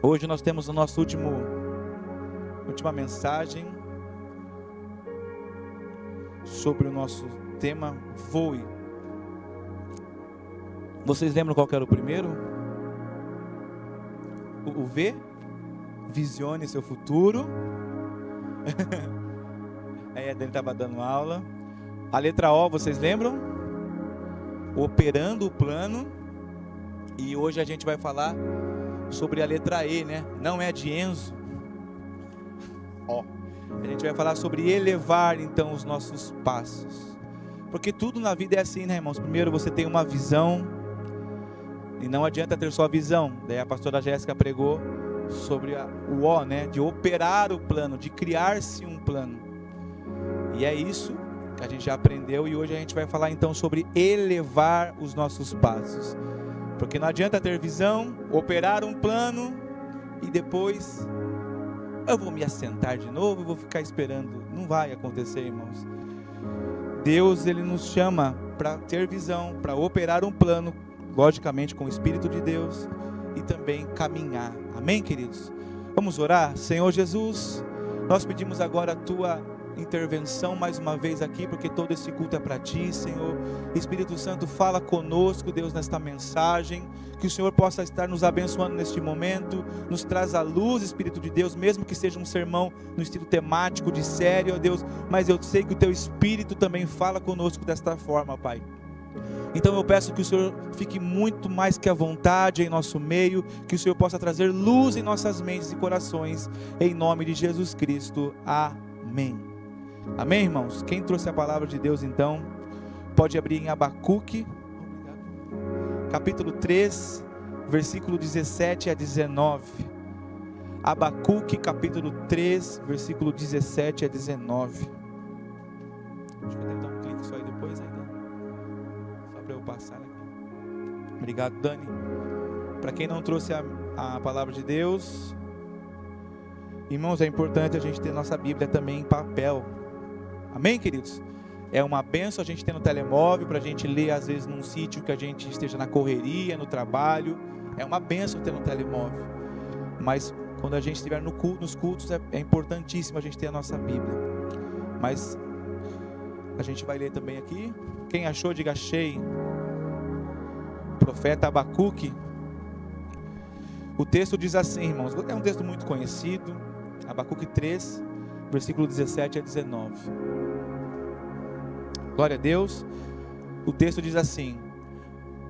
Hoje nós temos a nossa última mensagem sobre o nosso tema Voe. Vocês lembram qual que era o primeiro? O V? Visione seu futuro. Aí a Dani estava dando aula. A letra O, vocês lembram? Operando o plano. E hoje a gente vai falar sobre a letra E, né? Não é de Enzo. Ó. A gente vai falar sobre elevar então os nossos passos. Porque tudo na vida é assim, né, irmãos? Primeiro você tem uma visão. E não adianta ter só a visão. Daí a pastora Jéssica pregou sobre o O, né? De operar o plano, de criar-se um plano. E é isso que a gente já aprendeu. E hoje a gente vai falar então sobre elevar os nossos passos. Porque não adianta ter visão, operar um plano e depois eu vou me assentar de novo e vou ficar esperando. Não vai acontecer, irmãos. Deus, Ele nos chama para ter visão, para operar um plano, logicamente com o Espírito de Deus, e também caminhar. Amém, queridos? Vamos orar? Senhor Jesus, nós pedimos agora a Tua intervenção mais uma vez aqui, porque todo esse culto é para Ti, Senhor. Espírito Santo, fala conosco, Deus, nesta mensagem, que o Senhor possa estar nos abençoando neste momento, nos traz a luz, Espírito de Deus, mesmo que seja um sermão no estilo temático, de série, ó Deus, mas eu sei que o Teu Espírito também fala conosco desta forma, Pai. Então eu peço que o Senhor fique muito mais que à vontade em nosso meio, que o Senhor possa trazer luz em nossas mentes e corações, em nome de Jesus Cristo, amém. Amém, irmãos? Quem trouxe a palavra de Deus então, pode abrir em Abacuque, capítulo 3, versículo 17 a 19. Abacuque, capítulo 3, versículo 17 a 19. Deixa eu tentar um clique só aí depois ainda, só para eu passar aqui. Obrigado, Dani. Para quem não trouxe a palavra de Deus, irmãos, é importante a gente ter nossa Bíblia também em papel. Amém, queridos? É uma benção a gente ter no telemóvel, para a gente ler às vezes num sítio que a gente esteja na correria, no trabalho. É uma benção ter no telemóvel. Mas quando a gente estiver nos cultos, é importantíssimo a gente ter a nossa Bíblia. Mas a gente vai ler também aqui. Quem achou, diga achei. Profeta Abacuque. O texto diz assim, irmãos, é um texto muito conhecido. Abacuque 3, versículo 17 a 19. Glória a Deus. O texto diz assim: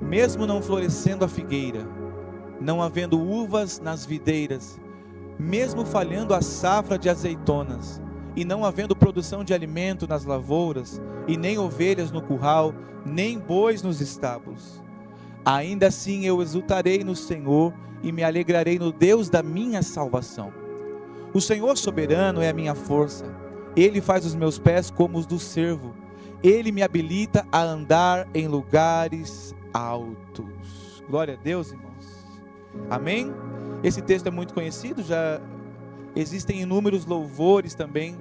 mesmo não florescendo a figueira, não havendo uvas nas videiras, mesmo falhando a safra de azeitonas, e não havendo produção de alimento nas lavouras, e nem ovelhas no curral, nem bois nos estábulos, ainda assim eu exultarei no Senhor, e me alegrarei no Deus da minha salvação. O Senhor soberano é a minha força, Ele faz os meus pés como os do cervo, Ele me habilita a andar em lugares altos. Glória a Deus, irmãos. Amém? Esse texto é muito conhecido, já existem inúmeros louvores também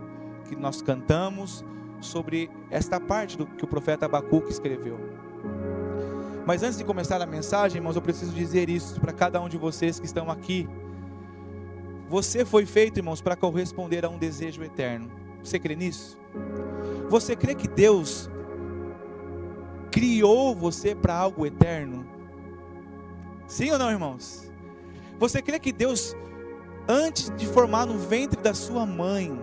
que nós cantamos sobre esta parte do que o profeta Abacuque escreveu. Mas antes de começar a mensagem, irmãos, eu preciso dizer isso para cada um de vocês que estão aqui. Você foi feito, irmãos, para corresponder a um desejo eterno. Você crê nisso? Você crê que Deus criou você para algo eterno? Sim ou não, irmãos? Você crê que Deus, antes de formar no ventre da sua mãe,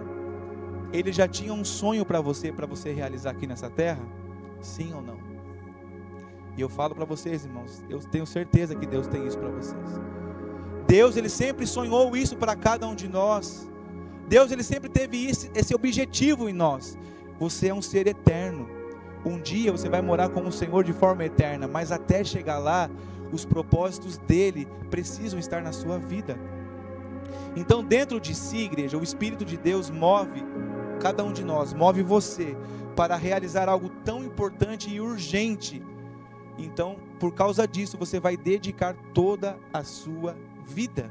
Ele já tinha um sonho para você realizar aqui nessa terra? Sim ou não? E eu falo para vocês, irmãos, eu tenho certeza que Deus tem isso para vocês. Deus, Ele sempre sonhou isso para cada um de nós. Deus, Ele sempre teve esse objetivo em nós. Você é um ser eterno. Um dia você vai morar com o Senhor de forma eterna, mas até chegar lá, os propósitos dEle precisam estar na sua vida. Então, dentro de si, igreja, o Espírito de Deus move cada um de nós, move você para realizar algo tão importante e urgente. Então, por causa disso, você vai dedicar toda a sua vida.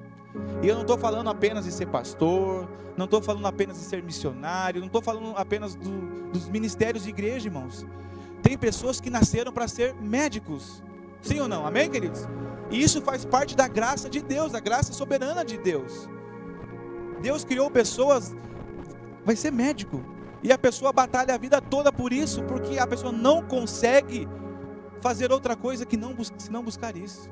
E eu não estou falando apenas de ser pastor, não estou falando apenas de ser missionário, não estou falando apenas dos ministérios de igreja, irmãos. Tem pessoas que nasceram para ser médicos, sim ou não? Amém, queridos? E isso faz parte da graça de Deus, da graça soberana de Deus. Deus criou pessoas, vai ser médico, e a pessoa batalha a vida toda por isso, porque a pessoa não consegue fazer outra coisa que não buscar isso.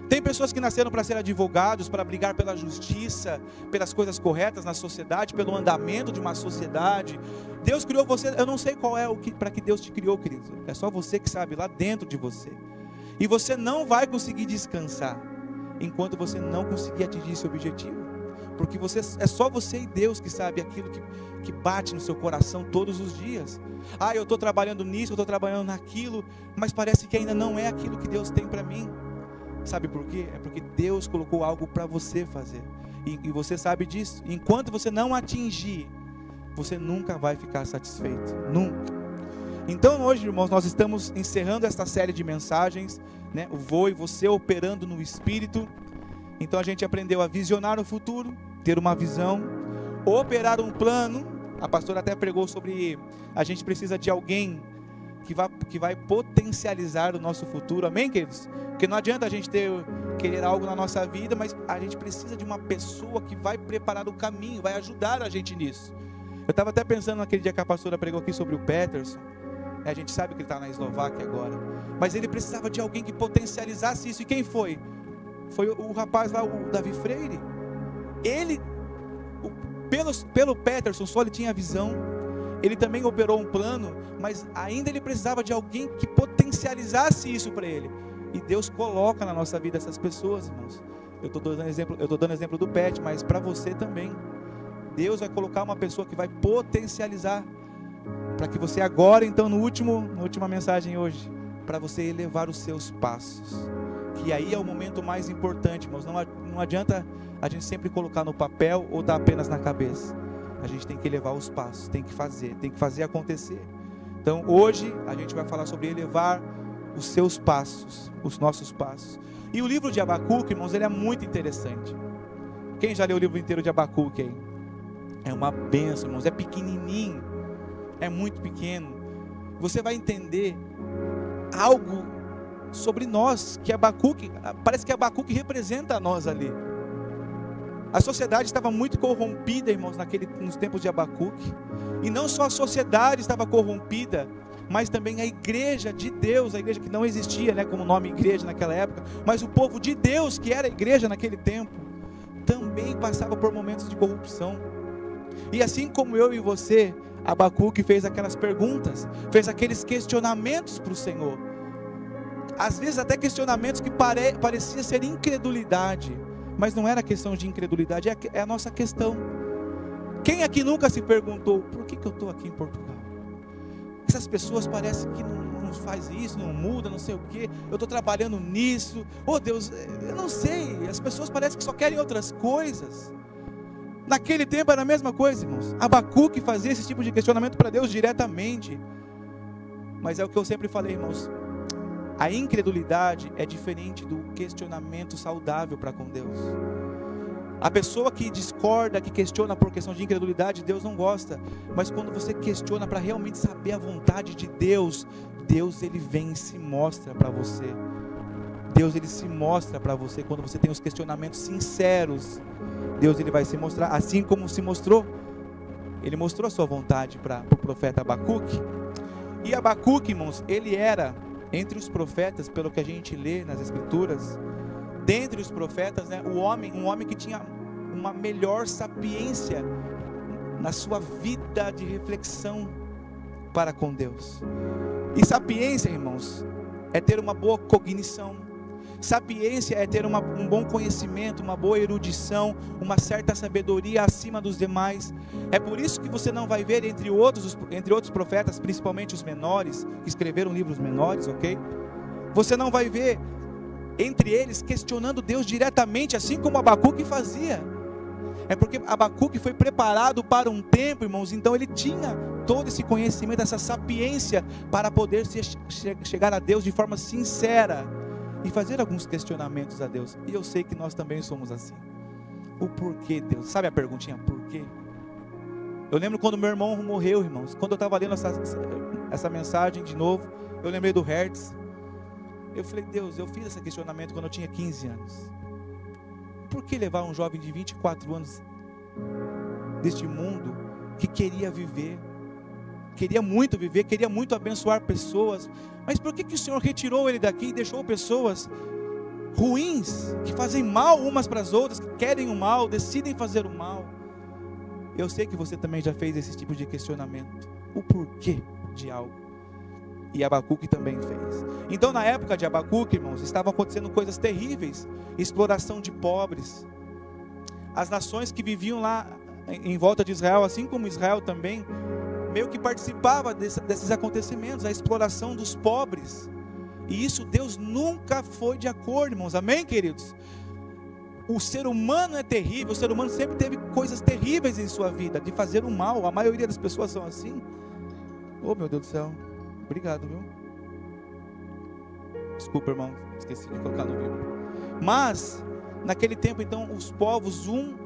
Tem pessoas que nasceram para ser advogados, para brigar pela justiça, pelas coisas corretas na sociedade, pelo andamento de uma sociedade. Deus criou você, eu não sei qual é para que Deus te criou, querido. É só você que sabe, lá dentro de você. E você não vai conseguir descansar enquanto você não conseguir atingir esse objetivo. Porque é só você e Deus que sabe aquilo que bate no seu coração todos os dias. Eu estou trabalhando nisso, eu estou trabalhando naquilo, mas parece que ainda não é aquilo que Deus tem para mim. Sabe por quê? É porque Deus colocou algo para você fazer. E você sabe disso. Enquanto você não atingir, você nunca vai ficar satisfeito. Nunca. Então hoje, irmãos, nós estamos encerrando esta série de mensagens, né? O Voe, você operando no Espírito. Então a gente aprendeu a visionar o futuro, ter uma visão, operar um plano. A pastora até pregou sobre a gente precisa de alguém que vai potencializar o nosso futuro, amém, queridos? Porque não adianta a gente querer algo na nossa vida, mas a gente precisa de uma pessoa que vai preparar o caminho, vai ajudar a gente nisso. Eu estava até pensando naquele dia que a pastora pregou aqui sobre o Peterson, a gente sabe que ele está na Eslováquia agora, mas ele precisava de alguém que potencializasse isso, e quem foi? Foi o rapaz lá, o Davi Freire. Ele, pelo Peterson só ele tinha visão, ele também operou um plano, mas ainda ele precisava de alguém que potencializasse isso para ele. E Deus coloca na nossa vida essas pessoas, irmãos. Eu estou dando exemplo do Pet, mas para você também. Deus vai colocar uma pessoa que vai potencializar, para que você agora, então, na última mensagem hoje, para você elevar os seus passos. Que aí é o momento mais importante, irmãos. Não adianta a gente sempre colocar no papel ou dar apenas na cabeça. A gente tem que elevar os passos, tem que fazer acontecer. Então hoje a gente vai falar sobre elevar os seus passos, os nossos passos. E o livro de Abacuque, irmãos, ele é muito interessante. Quem já leu o livro inteiro de Abacuque aí? É uma bênção, irmãos, é pequenininho, é muito pequeno. Você vai entender algo sobre nós, que Abacuque, parece que Abacuque representa a nós ali. A sociedade estava muito corrompida, irmãos, nos tempos de Abacuque. E não só a sociedade estava corrompida, mas também a igreja de Deus, a igreja que não existia, né, como nome igreja naquela época, mas o povo de Deus, que era a igreja naquele tempo, também passava por momentos de corrupção. E assim como eu e você, Abacuque fez aquelas perguntas, fez aqueles questionamentos para o Senhor. Às vezes até questionamentos que parecia ser incredulidade, mas não era questão de incredulidade, é a nossa questão. Quem aqui nunca se perguntou, por que eu estou aqui em Portugal? Essas pessoas parecem que não faz isso, não muda, não sei o que, eu estou trabalhando nisso, oh Deus, eu não sei, as pessoas parecem que só querem outras coisas. Naquele tempo era a mesma coisa, irmãos. Abacuque fazia esse tipo de questionamento para Deus diretamente. Mas é o que eu sempre falei, irmãos, a incredulidade é diferente do questionamento saudável para com Deus. A pessoa que discorda, que questiona por questão de incredulidade, Deus não gosta. Mas quando você questiona para realmente saber a vontade de Deus, Deus ele vem e se mostra para você. Deus ele se mostra para você quando você tem os questionamentos sinceros. Deus ele vai se mostrar, assim como se mostrou. Ele mostrou a sua vontade para o profeta Abacuque. E Abacuque, irmãos, ele era, entre os profetas, pelo que a gente lê nas escrituras, dentre os profetas, né, um homem que tinha uma melhor sapiência na sua vida de reflexão para com Deus. E sapiência, irmãos, é ter uma boa cognição. Sapiência é ter um bom conhecimento, uma boa erudição, uma certa sabedoria acima dos demais. É por isso que você não vai ver entre outros profetas, principalmente os menores, que escreveram livros menores, ok? Você não vai ver entre eles questionando Deus diretamente, assim como Abacuque fazia. É porque Abacuque foi preparado para um tempo, irmãos, então ele tinha todo esse conhecimento, essa sapiência para poder chegar a Deus de forma sincera e fazer alguns questionamentos a Deus. E eu sei que nós também somos assim. O porquê, Deus? Sabe a perguntinha, por quê? Eu lembro quando meu irmão morreu, irmãos. Quando eu estava lendo essa mensagem de novo, eu lembrei do Hertz. Eu falei, Deus, eu fiz esse questionamento quando eu tinha 15 anos. Por que levar um jovem de 24 anos deste mundo que queria viver, queria muito abençoar pessoas, mas por que o Senhor retirou ele daqui e deixou pessoas ruins, que fazem mal umas para as outras, que querem o mal, decidem fazer o mal? Eu sei que você também já fez esse tipo de questionamento, o porquê de algo, e Abacuque também fez. Então na época de Abacuque, irmãos, estavam acontecendo coisas terríveis, exploração de pobres, as nações que viviam lá em volta de Israel, assim como Israel também, meio que participava desses acontecimentos, a exploração dos pobres, e isso Deus nunca foi de acordo, irmãos, amém, queridos? O ser humano é terrível, o ser humano sempre teve coisas terríveis em sua vida, de fazer o mal, a maioria das pessoas são assim. Oh meu Deus do céu, obrigado, viu? Desculpa, irmão, esqueci de colocar no livro. Mas, naquele tempo então, os povos, um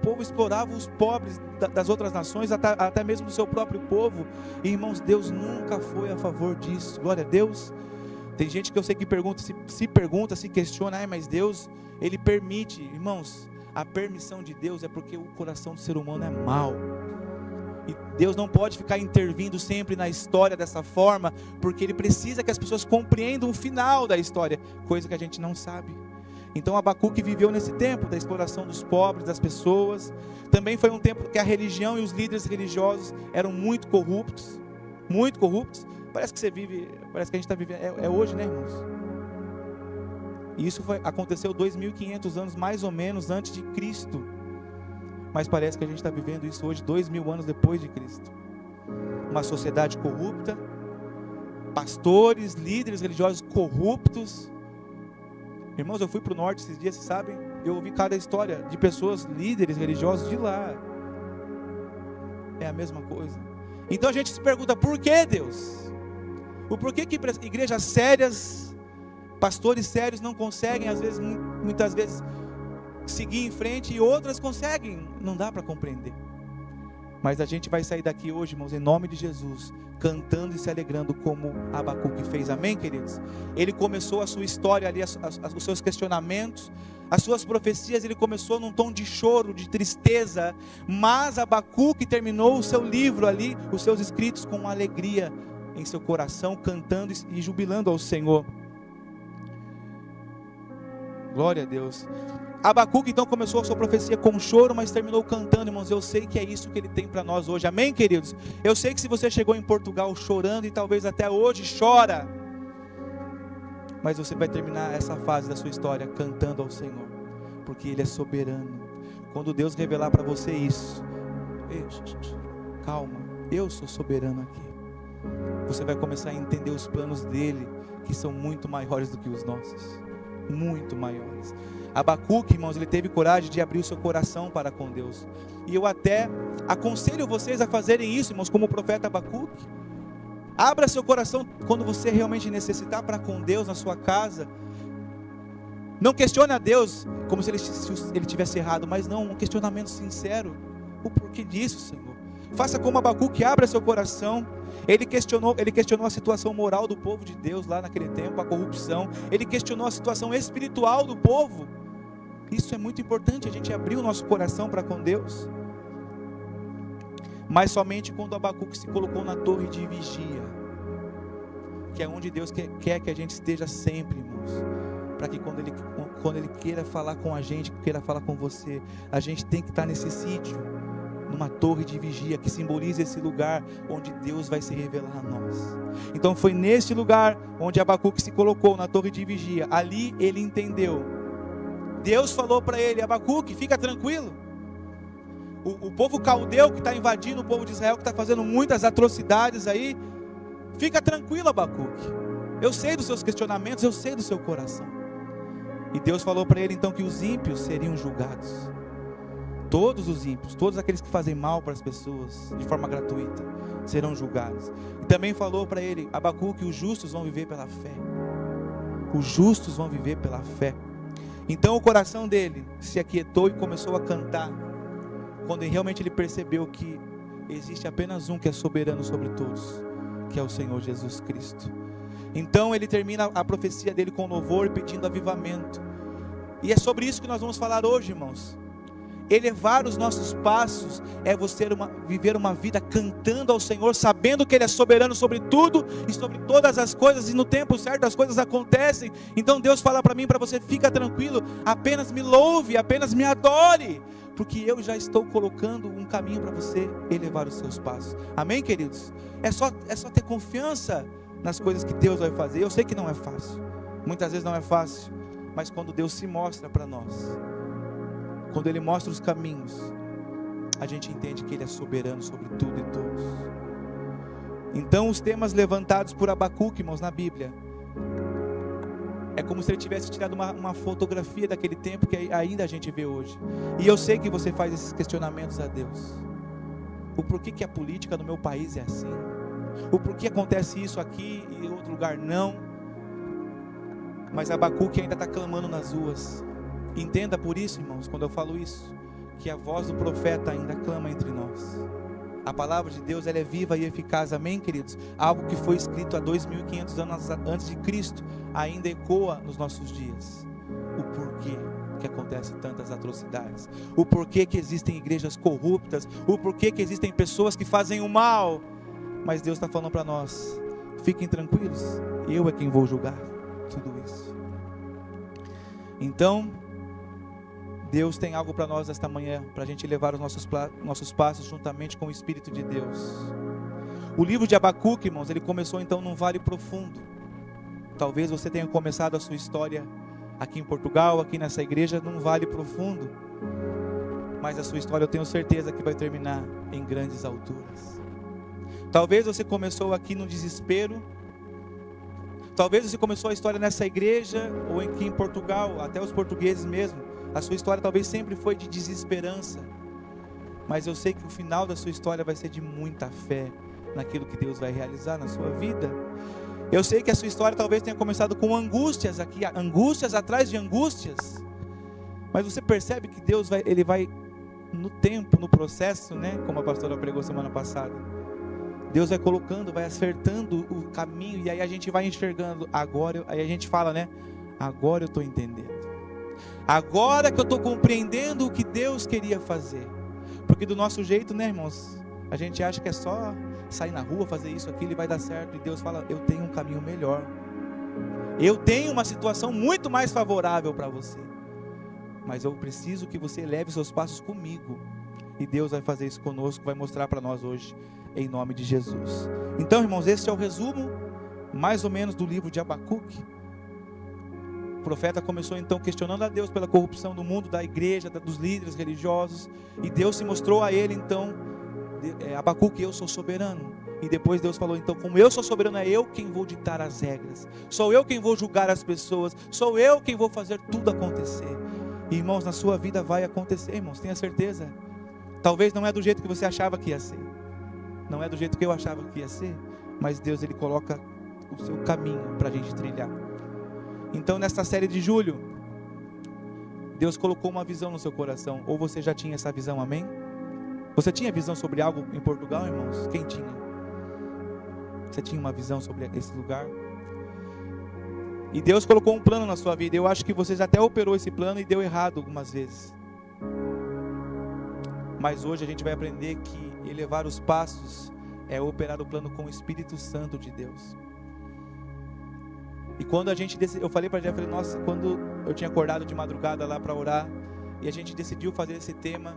povo explorava os pobres das outras nações, até mesmo do seu próprio povo. E, irmãos, Deus nunca foi a favor disso. Glória a Deus. Tem gente que eu sei que se questiona, mas Deus, Ele permite. Irmãos, a permissão de Deus é porque o coração do ser humano é mau. E Deus não pode ficar intervindo sempre na história dessa forma, porque Ele precisa que as pessoas compreendam o final da história, coisa que a gente não sabe. Então Abacuque viveu nesse tempo da exploração dos pobres, das pessoas. Também foi um tempo que a religião e os líderes religiosos eram muito corruptos. Muito corruptos. Parece que a gente está vivendo, é hoje, né, irmãos? E isso aconteceu 2.500 anos mais ou menos antes de Cristo. Mas parece que a gente está vivendo isso hoje 2.000 anos depois de Cristo. Uma sociedade corrupta, pastores, líderes religiosos corruptos. Irmãos, eu fui para o norte esses dias, vocês sabem, eu ouvi cada história de pessoas, líderes religiosos de lá. É a mesma coisa. Então a gente se pergunta, por que Deus? O porquê que igrejas sérias, pastores sérios não conseguem, às vezes, muitas vezes, seguir em frente, e outras conseguem? Não dá para compreender. Mas a gente vai sair daqui hoje, irmãos, em nome de Jesus, cantando e se alegrando como Abacuque fez, amém, queridos? Ele começou a sua história ali, os seus questionamentos, as suas profecias, ele começou num tom de choro, de tristeza, mas Abacuque terminou o seu livro ali, os seus escritos, com uma alegria em seu coração, cantando e jubilando ao Senhor. Glória a Deus. Abacuque então começou a sua profecia com choro, mas terminou cantando, irmãos. Eu sei que é isso que ele tem para nós hoje, amém, queridos? Eu sei que se você chegou em Portugal chorando e talvez até hoje chora, mas você vai terminar essa fase da sua história cantando ao Senhor, porque Ele é soberano. Quando Deus revelar para você isso, calma, eu sou soberano aqui. Você vai começar a entender os planos dEle, que são muito maiores do que os nossos, muito maiores. Abacuque, irmãos, ele teve coragem de abrir o seu coração para com Deus. E eu até aconselho vocês a fazerem isso, irmãos, como o profeta Abacuque. Abra seu coração quando você realmente necessitar para com Deus na sua casa. Não questione a Deus como se ele tivesse errado, mas não, um questionamento sincero. O porquê disso, Senhor? Faça como Abacuque, abra seu coração. Ele questionou a situação moral do povo de Deus lá naquele tempo, a corrupção. Ele questionou a situação espiritual do povo. Isso é muito importante, a gente abrir o nosso coração para com Deus. Mas somente quando Abacuque se colocou na torre de vigia, que é onde Deus quer que a gente esteja sempre, irmãos, para que quando Ele queira falar com a gente, queira falar com você, a gente tem que estar nesse sítio, numa torre de vigia, que simboliza esse lugar onde Deus vai se revelar a nós. Então foi nesse lugar onde Abacuque se colocou, na torre de vigia. Ali ele entendeu. Deus falou para ele: Abacuque, fica tranquilo. O povo caldeu que está invadindo o povo de Israel, que está fazendo muitas atrocidades aí, fica tranquilo, Abacuque. Eu sei dos seus questionamentos, eu sei do seu coração. E Deus falou para ele então que os ímpios seriam julgados. Todos os ímpios, todos aqueles que fazem mal para as pessoas de forma gratuita, serão julgados. E também falou para ele, Abacuque, os justos vão viver pela fé. Os justos vão viver pela fé. Então o coração dele se aquietou e começou a cantar, quando realmente ele percebeu que existe apenas um que é soberano sobre todos, que é o Senhor Jesus Cristo. Então ele termina a profecia dele com louvor, pedindo avivamento. E é sobre isso que nós vamos falar hoje, irmãos. Elevar os nossos passos é você viver uma vida cantando ao Senhor, sabendo que Ele é soberano sobre tudo e sobre todas as coisas, e no tempo certo as coisas acontecem. Então Deus fala para mim, para você: fica tranquilo, apenas me louve, apenas me adore, porque eu já estou colocando um caminho para você elevar os seus passos. Amém, queridos? É só ter confiança nas coisas que Deus vai fazer. Eu sei que não é fácil, muitas vezes não é fácil, mas quando Deus se mostra para nós, quando Ele mostra os caminhos, a gente entende que Ele é soberano sobre tudo e todos. Então os temas levantados por Abacuque, irmãos, na Bíblia, é como se ele tivesse tirado uma fotografia daquele tempo que ainda a gente vê hoje. E eu sei que você faz esses questionamentos a Deus: o porquê que a política no meu país é assim, o porquê acontece isso aqui e em outro lugar não. Mas Abacuque ainda está clamando nas ruas. Entenda por isso, irmãos, quando eu falo isso, que a voz do profeta ainda clama entre nós. A palavra de Deus, ela é viva e eficaz, amém, queridos? Algo que foi escrito há 2.500 anos antes de Cristo, ainda ecoa nos nossos dias. O porquê que acontecem tantas atrocidades, o porquê que existem igrejas corruptas, o porquê que existem pessoas que fazem o mal. Mas Deus está falando para nós: fiquem tranquilos, eu é quem vou julgar tudo isso. Então, Deus tem algo para nós esta manhã, para a gente levar os nossos passos juntamente com o Espírito de Deus. O livro de Abacuque, irmãos, ele começou então num vale profundo. Talvez você tenha começado a sua história aqui em Portugal, aqui nessa igreja, num vale profundo. Mas a sua história, eu tenho certeza que vai terminar em grandes alturas. Talvez você começou aqui no desespero. Talvez você começou a história nessa igreja, ou aqui em Portugal, até os portugueses mesmo. A sua história talvez sempre foi de desesperança, mas eu sei que o final da sua história vai ser de muita fé naquilo que Deus vai realizar na sua vida. Eu sei que a sua história talvez tenha começado com angústias aqui, angústias atrás de angústias, mas você percebe que Deus ele vai no tempo, no processo, né? Como a pastora pregou semana passada, Deus vai colocando, vai acertando o caminho, e aí a gente vai enxergando. Agora, aí a gente fala, né? Agora eu estou entendendo. Agora que eu estou compreendendo o que Deus queria fazer. Porque do nosso jeito, né, irmãos, a gente acha que é só sair na rua, fazer isso, aquilo e vai dar certo. E Deus fala: eu tenho um caminho melhor, eu tenho uma situação muito mais favorável para você, mas eu preciso que você leve seus passos comigo. E Deus vai fazer isso conosco, vai mostrar para nós hoje, em nome de Jesus. Então, irmãos, esse é o resumo mais ou menos do livro de Abacuque. O profeta começou então questionando a Deus pela corrupção do mundo, da igreja, dos líderes religiosos, e Deus se mostrou a ele então: Abacuque, eu sou soberano. E depois Deus falou: então, como eu sou soberano, é eu quem vou ditar as regras, sou eu quem vou julgar as pessoas, sou eu quem vou fazer tudo acontecer. E, irmãos, na sua vida vai acontecer, irmãos, tenha certeza. Talvez não é do jeito que você achava que ia ser, não é do jeito que eu achava que ia ser, mas Deus, Ele coloca o seu caminho para a gente trilhar. Então, nesta série de julho, Deus colocou uma visão no seu coração. Ou você já tinha essa visão, amém? Você tinha visão sobre algo em Portugal, irmãos? Quem tinha? Você tinha uma visão sobre esse lugar? E Deus colocou um plano na sua vida. Eu acho que você já até operou esse plano e deu errado algumas vezes. Mas hoje a gente vai aprender que elevar os passos é operar o plano com o Espírito Santo de Deus. E quando a gente decidiu, eu falei para ele, nossa, quando eu tinha acordado de madrugada lá para orar, e a gente decidiu fazer esse tema,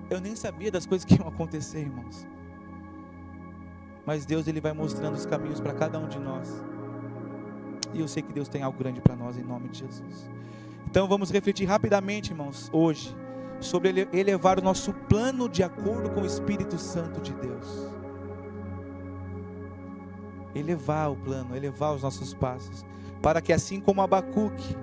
eu nem sabia das coisas que iam acontecer, irmãos. Mas Deus, Ele vai mostrando os caminhos para cada um de nós. E eu sei que Deus tem algo grande para nós, em nome de Jesus. Então vamos refletir rapidamente, irmãos, hoje, sobre elevar o nosso plano de acordo com o Espírito Santo de Deus. Elevar o plano, elevar os nossos passos, para que assim como Abacuque,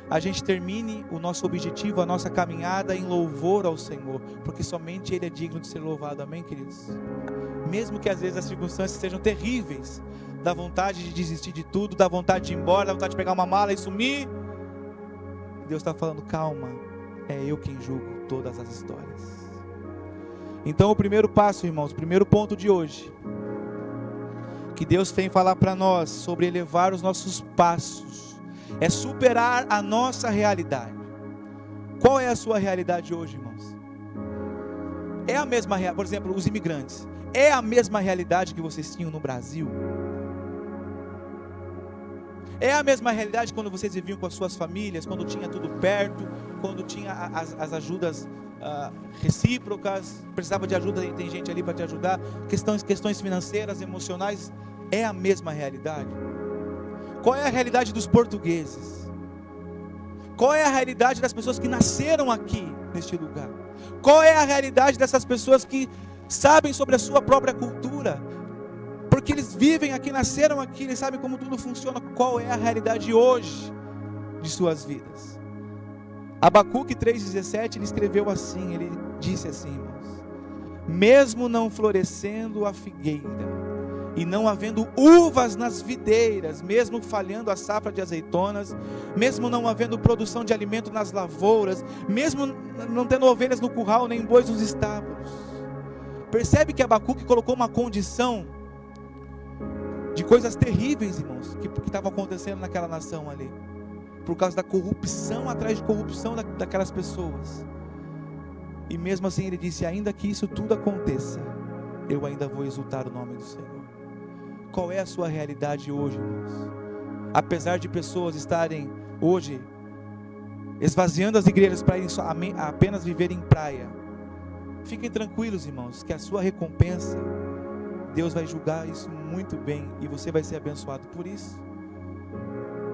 a gente termine o nosso objetivo, a nossa caminhada em louvor ao Senhor, porque somente Ele é digno de ser louvado, amém, queridos? Mesmo que às vezes as circunstâncias sejam terríveis, dá vontade de desistir de tudo, dá vontade de ir embora, dá vontade de pegar uma mala e sumir, Deus está falando: calma, é eu quem julgo todas as histórias. Então o primeiro passo, irmãos, o primeiro ponto de hoje, que Deus tem falar para nós sobre elevar os nossos passos, é superar a nossa realidade. Qual é a sua realidade hoje, irmãos? É a mesma, por exemplo, os imigrantes, é a mesma realidade que vocês tinham no Brasil? É a mesma realidade quando vocês viviam com as suas famílias, quando tinha tudo perto, quando tinha as ajudas recíprocas, precisava de ajuda, tem gente ali para te ajudar, questões financeiras, emocionais, é a mesma realidade? Qual é a realidade dos portugueses? Qual é a realidade das pessoas que nasceram aqui, neste lugar? Qual é a realidade dessas pessoas que sabem sobre a sua própria cultura? Porque eles vivem aqui, nasceram aqui, eles sabem como tudo funciona. Qual é a realidade hoje de suas vidas? Abacuque 3,17, ele escreveu assim, ele disse assim, irmãos: mesmo não florescendo a figueira, e não havendo uvas nas videiras, mesmo falhando a safra de azeitonas, mesmo não havendo produção de alimento nas lavouras, mesmo não tendo ovelhas no curral, nem bois nos estábulos. Percebe que Abacuque colocou uma condição de coisas terríveis, irmãos, que estavam acontecendo naquela nação ali, por causa da corrupção atrás de corrupção daquelas pessoas. E mesmo assim ele disse: ainda que isso tudo aconteça, eu ainda vou exultar o nome do Senhor. Qual é a sua realidade hoje, irmãos? Apesar de pessoas estarem hoje esvaziando as igrejas para irem apenas viver em praia, fiquem tranquilos, irmãos, que a sua recompensa, Deus vai julgar isso muito bem e você vai ser abençoado por isso.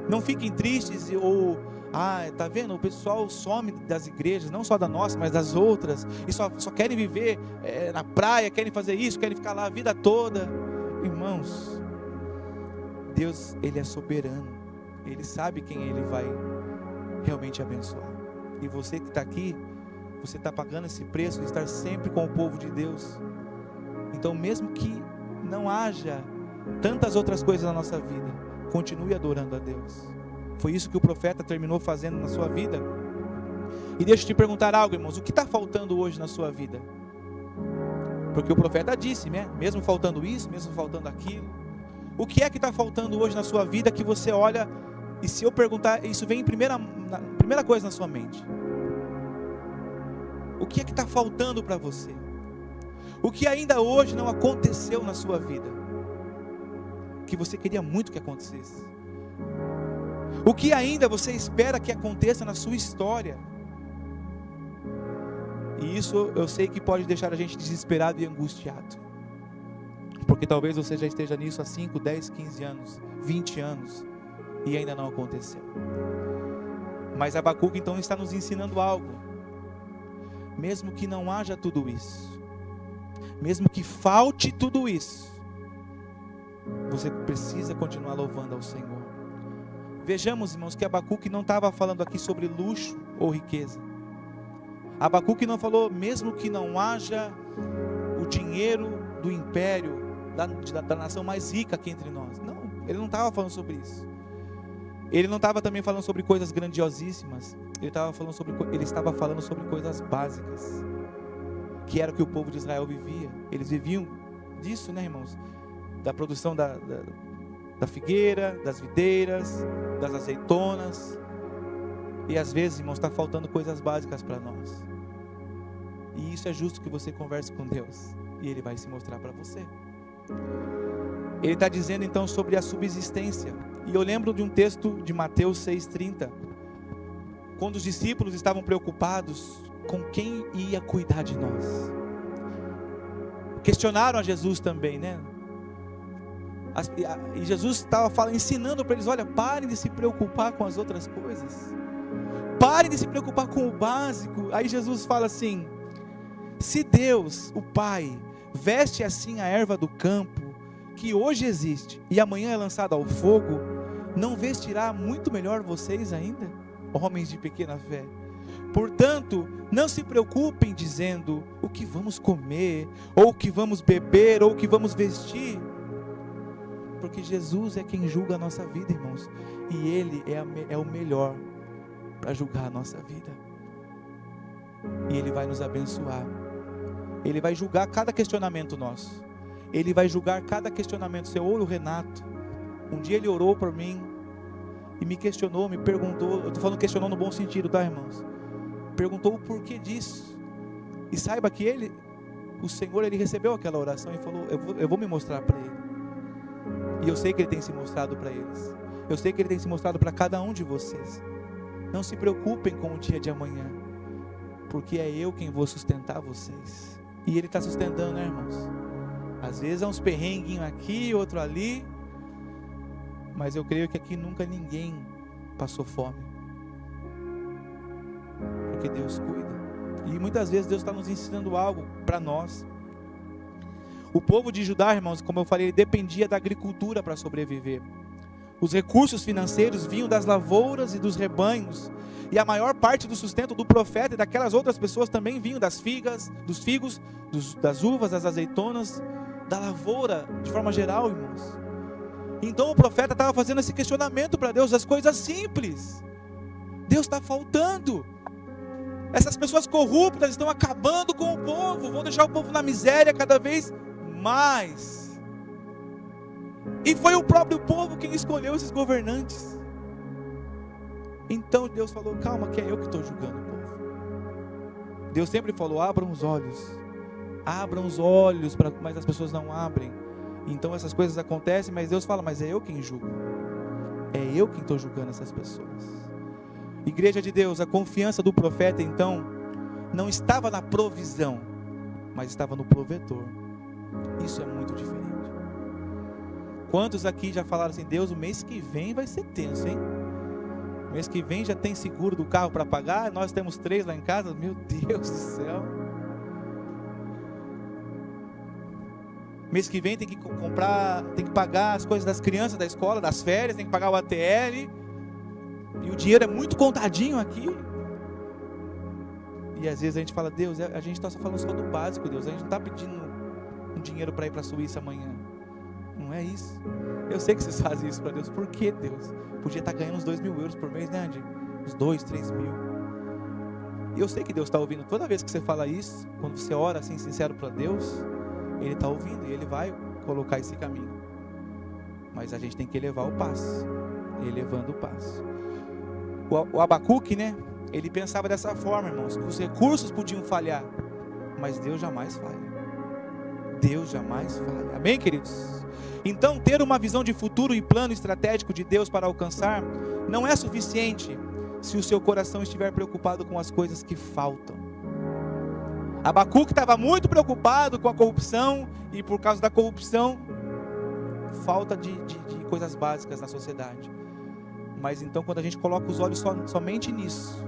Não fiquem tristes tá vendo? O pessoal some das igrejas, não só da nossa, mas das outras, e só querem viver na praia, querem fazer isso, querem ficar lá a vida toda. Irmãos, Deus, Ele é soberano, Ele sabe quem Ele vai realmente abençoar. E você que está aqui, você está pagando esse preço de estar sempre com o povo de Deus. Então, mesmo que não haja tantas outras coisas na nossa vida, continue adorando a Deus. Foi isso que o profeta terminou fazendo na sua vida. E deixa eu te perguntar algo, irmãos: o que está faltando hoje na sua vida? Porque o profeta disse, né? Mesmo faltando isso, mesmo faltando aquilo, o que é que está faltando hoje na sua vida que você olha, e se eu perguntar, isso vem em primeira coisa na sua mente? O que é que está faltando para você? O que ainda hoje não aconteceu na sua vida, que você queria muito que acontecesse? O que ainda você espera que aconteça na sua história? E isso eu sei que pode deixar a gente desesperado e angustiado, porque talvez você já esteja nisso há 5, 10, 15 anos, 20 anos, e ainda não aconteceu. Mas Abacuque então está nos ensinando algo. Mesmo que não haja tudo isso, mesmo que falte tudo isso, você precisa continuar louvando ao Senhor. Vejamos, irmãos, que Abacuque não estava falando aqui sobre luxo ou riqueza. Abacuque não falou, mesmo que não haja o dinheiro do império, da nação mais rica aqui entre nós. Não, ele não estava falando sobre isso. Ele não estava também falando sobre coisas grandiosíssimas. Ele estava falando sobre coisas básicas, que era o que o povo de Israel vivia. Eles viviam disso, né, irmãos? Da produção da figueira, das videiras, das azeitonas. E às vezes, irmãos, está faltando coisas básicas para nós. E isso é justo que você converse com Deus, e Ele vai se mostrar para você. Ele está dizendo então sobre a subsistência. E eu lembro de um texto de Mateus 6,30, quando os discípulos estavam preocupados com quem ia cuidar de nós. Questionaram a Jesus também, né? E Jesus estava ensinando para eles: olha, parem de se preocupar com as outras coisas, parem de se preocupar com o básico. Aí Jesus fala assim: se Deus, o Pai, veste assim a erva do campo, que hoje existe e amanhã é lançada ao fogo, não vestirá muito melhor vocês ainda, homens de pequena fé? Portanto, não se preocupem dizendo: o que vamos comer, ou o que vamos beber, ou o que vamos vestir, porque Jesus é quem julga a nossa vida, irmãos, e Ele é o melhor para julgar a nossa vida, e Ele vai nos abençoar. Ele vai julgar cada questionamento nosso, Ele vai julgar cada questionamento seu. Ou o Renato, um dia ele orou por mim e me questionou, me perguntou. Eu estou falando questionou no bom sentido, tá, irmãos? Perguntou o porquê disso. E saiba que o Senhor, ele recebeu aquela oração e falou: eu vou me mostrar para ele. E eu sei que ele tem se mostrado para eles. Eu sei que ele tem se mostrado para cada um de vocês. Não se preocupem com o dia de amanhã, porque é eu quem vou sustentar vocês. E ele está sustentando, né, irmãos? Às vezes é uns perrenguinhos aqui, outro ali, mas eu creio que aqui nunca ninguém passou fome, porque Deus cuida. E muitas vezes Deus está nos ensinando algo para nós. O povo de Judá, irmãos, como eu falei, dependia da agricultura para sobreviver. Os recursos financeiros vinham das lavouras e dos rebanhos, e a maior parte do sustento do profeta e daquelas outras pessoas também vinham das figas, dos figos, das uvas, das azeitonas, da lavoura, de forma geral, irmãos. Então o profeta estava fazendo esse questionamento para Deus, as coisas simples. Deus está faltando. Essas pessoas corruptas estão acabando com o povo, vão deixar o povo na miséria cada vez mais. E foi o próprio povo quem escolheu esses governantes. Então Deus falou: calma, que é eu que estou julgando o povo. Deus sempre falou: abram os olhos, mas as pessoas não abrem. Então essas coisas acontecem, mas Deus fala: mas é eu quem julgo, é eu quem estou julgando essas pessoas. Igreja de Deus, a confiança do profeta então não estava na provisão, mas estava no provedor. Isso é muito diferente. Quantos aqui já falaram assim: Deus, o mês que vem vai ser tenso, hein? O mês que vem já tem seguro do carro para pagar, nós temos 3 lá em casa, meu Deus do céu. Mês que vem tem que comprar, tem que pagar as coisas das crianças da escola, das férias, tem que pagar o ATL, e o dinheiro é muito contadinho aqui. E às vezes a gente fala: Deus, a gente está só falando só do básico, Deus, a gente não está pedindo um dinheiro para ir para a Suíça amanhã. Não é isso. Eu sei que vocês fazem isso para Deus. Por que, Deus? Podia estar ganhando uns 2.000 euros por mês, né, Andy? Uns 2, 3 mil. E eu sei que Deus está ouvindo. Toda vez que você fala isso, quando você ora assim, sincero para Deus, Ele está ouvindo e Ele vai colocar esse caminho. Mas a gente tem que elevar o passo. Elevando o passo. O Abacuque, né? Ele pensava dessa forma, irmãos, que os recursos podiam falhar, mas Deus jamais falha. Deus jamais falha. Amém, queridos? Então, ter uma visão de futuro e plano estratégico de Deus para alcançar não é suficiente se o seu coração estiver preocupado com as coisas que faltam. Abacuque estava muito preocupado com a corrupção, e por causa da corrupção, falta de coisas básicas na sociedade. Mas então, quando a gente coloca os olhos somente nisso,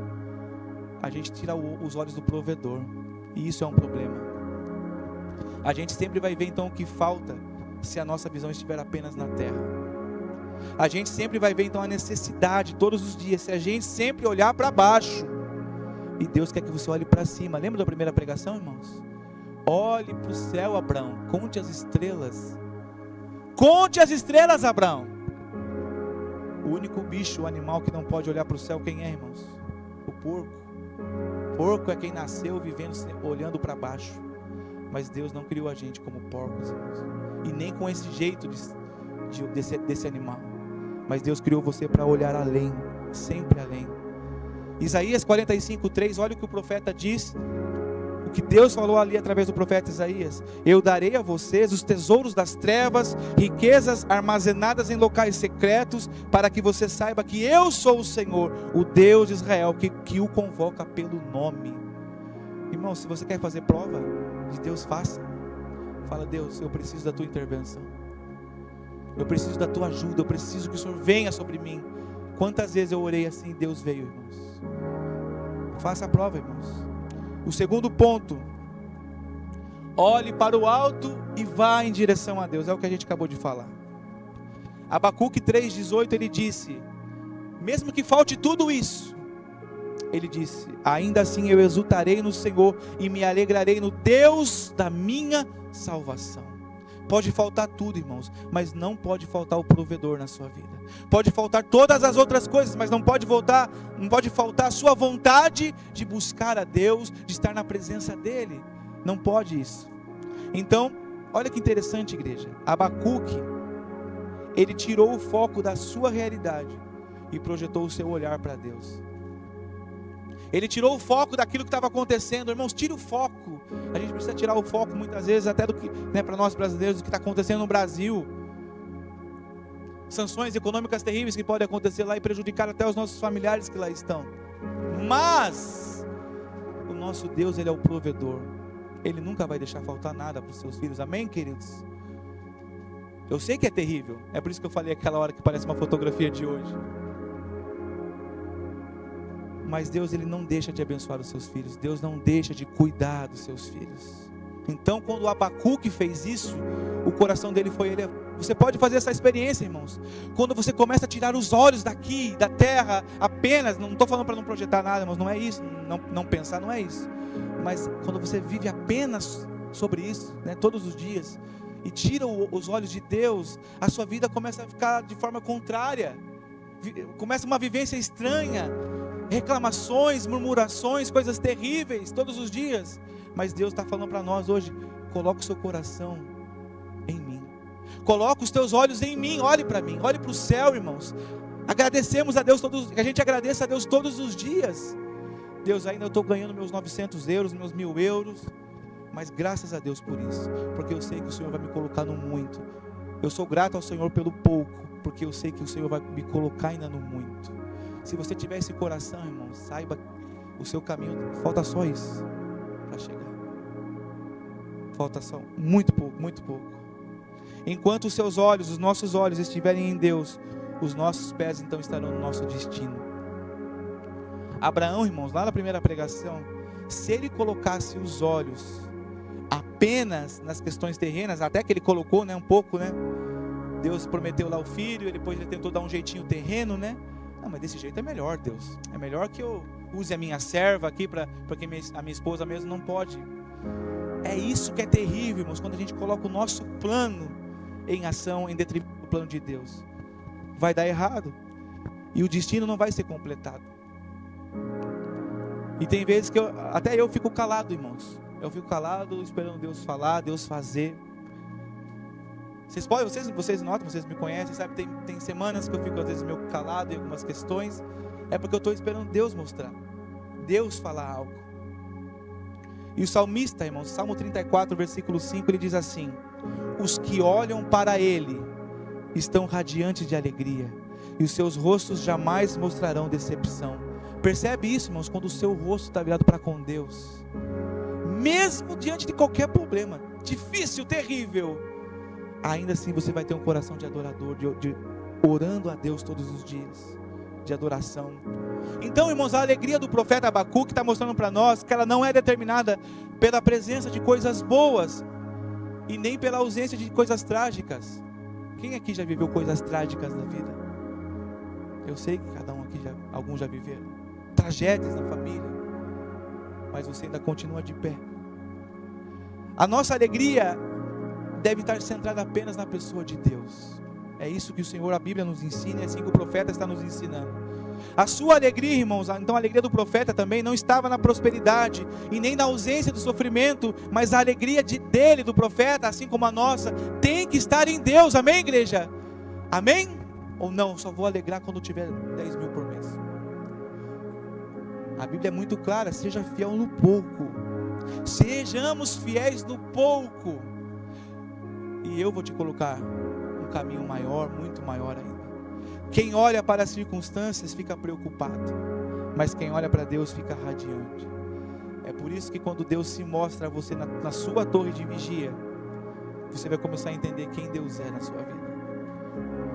a gente tira os olhos do provedor, e isso é um problema. A gente sempre vai ver então o que falta se a nossa visão estiver apenas na terra. A gente sempre vai ver então a necessidade todos os dias, se a gente sempre olhar para baixo. E Deus quer que você olhe para cima. Lembra da primeira pregação, irmãos? Olhe para o céu, Abraão, conte as estrelas. Conte as estrelas, Abraão. O único bicho, o animal que não pode olhar para o céu, quem é, irmãos? O porco. O porco é quem nasceu vivendo, olhando para baixo. Mas Deus não criou a gente como porcos, irmãos, e nem com esse jeito desse animal. Mas Deus criou você para olhar além, sempre além. Isaías 45:3, olha o que o profeta diz, o que Deus falou ali através do profeta Isaías: eu darei a vocês os tesouros das trevas, riquezas armazenadas em locais secretos, para que você saiba que eu sou o Senhor, o Deus de Israel, que o convoca pelo nome. Irmão, se você quer fazer prova de Deus, faça. Fala: Deus, eu preciso da tua intervenção, eu preciso da tua ajuda, eu preciso que o Senhor venha sobre mim. Quantas vezes eu orei assim e Deus veio, irmãos? Faça a prova, irmãos. O segundo ponto: olhe para o alto e vá em direção a Deus. É o que a gente acabou de falar. Abacuque 3:18, ele disse: mesmo que falte tudo isso, ele disse: ainda assim eu exultarei no Senhor e me alegrarei no Deus da minha salvação. Pode faltar tudo, irmãos, mas não pode faltar o provedor na sua vida. Pode faltar todas as outras coisas, mas não pode faltar a sua vontade de buscar a Deus, de estar na presença dele. Não pode isso. Então, Olha que interessante, igreja. Abacuque, ele tirou o foco da sua realidade e projetou o seu olhar para Deus. Ele tirou o foco daquilo que estava acontecendo. Irmãos, tira o foco. A gente precisa tirar o foco muitas vezes até do que, né, para nós brasileiros, do que está acontecendo no Brasil. Sanções econômicas terríveis que podem acontecer lá e prejudicar até os nossos familiares que lá estão. Mas o nosso Deus, Ele é o provedor. Ele nunca vai deixar faltar nada para os seus filhos. Amém, queridos? Eu sei que é terrível. É por isso que eu falei aquela hora que parece uma fotografia de hoje. Mas Deus, Ele não deixa de abençoar os seus filhos. Deus não deixa de cuidar dos seus filhos. Então, quando o Abacuque fez isso, o coração dele foi elevado. Você pode fazer essa experiência, irmãos. Quando você começa a tirar os olhos daqui, da terra, apenas, não estou falando para não projetar nada, irmãos, não é isso, não pensar, não é isso. Mas quando você vive apenas sobre isso, né, todos os dias, e tira os olhos de Deus, a sua vida começa a ficar de forma contrária. Começa uma vivência estranha, reclamações, murmurações, coisas terríveis, todos os dias. Mas Deus está falando para nós hoje: coloca o seu coração em mim, coloca os teus olhos em mim, olhe para mim, olhe para o céu, irmãos. Agradecemos a Deus que a gente agradeça a Deus todos os dias. Deus, ainda eu estou ganhando meus 900 euros, meus 1000 euros, mas graças a Deus por isso, porque eu sei que o Senhor vai me colocar no muito. Eu sou grato ao Senhor pelo pouco, porque eu sei que o Senhor vai me colocar ainda no muito. Se você tiver esse coração, irmão, saiba o seu caminho, falta só isso para chegar. Falta só muito pouco, muito pouco. Enquanto os seus olhos, os nossos olhos estiverem em Deus, os nossos pés então estarão no nosso destino. Abraão, irmãos, lá na primeira pregação, se ele colocasse os olhos apenas nas questões terrenas, até que ele colocou, né, um pouco, né? Deus prometeu lá o filho, depois ele tentou dar um jeitinho terreno, né? Não, mas desse jeito é melhor, Deus. É melhor que eu use a minha serva aqui, porque a minha esposa mesmo não pode. É isso que é terrível, irmãos, quando a gente coloca o nosso plano em ação, em detrimento do plano de Deus. Vai dar errado. E o destino não vai ser completado. E tem vezes que até eu fico calado, irmãos. Eu fico calado, esperando Deus falar, Deus fazer. Vocês notam, vocês me conhecem, sabe? Tem semanas que eu fico às vezes meio calado em algumas questões. É porque eu estou esperando Deus mostrar, Deus falar algo. E o salmista, irmãos, Salmo 34, versículo 5, ele diz assim: os que olham para Ele estão radiantes de alegria, e os seus rostos jamais mostrarão decepção. Percebe isso, irmãos, quando o seu rosto está virado para com Deus, mesmo diante de qualquer problema, difícil, terrível, ainda assim você vai ter um coração de adorador, de orando a Deus todos os dias, de adoração. Então, irmãos, a alegria do profeta Abacuque está mostrando para nós que ela não é determinada pela presença de coisas boas e nem pela ausência de coisas trágicas. Quem aqui já viveu coisas trágicas na vida? Eu sei que cada um aqui, alguns já viveram tragédias na família, mas você ainda continua de pé. A nossa alegria deve estar centrada apenas na pessoa de Deus. É isso que o Senhor, a Bíblia nos ensina, é assim que o profeta está nos ensinando. A sua alegria, irmãos, então a alegria do profeta também não estava na prosperidade e nem na ausência do sofrimento, mas a alegria dele, do profeta, assim como a nossa, tem que estar em Deus. Amém, igreja? Amém? Ou não, só vou alegrar quando tiver 10 mil por mês. A Bíblia é muito clara: seja fiel no pouco, sejamos fiéis no pouco, e eu vou te colocar um caminho maior, muito maior ainda. Quem olha para as circunstâncias fica preocupado, mas quem olha para Deus fica radiante. É por isso que quando Deus se mostra a você na sua torre de vigia, você vai começar a entender quem Deus é na sua vida.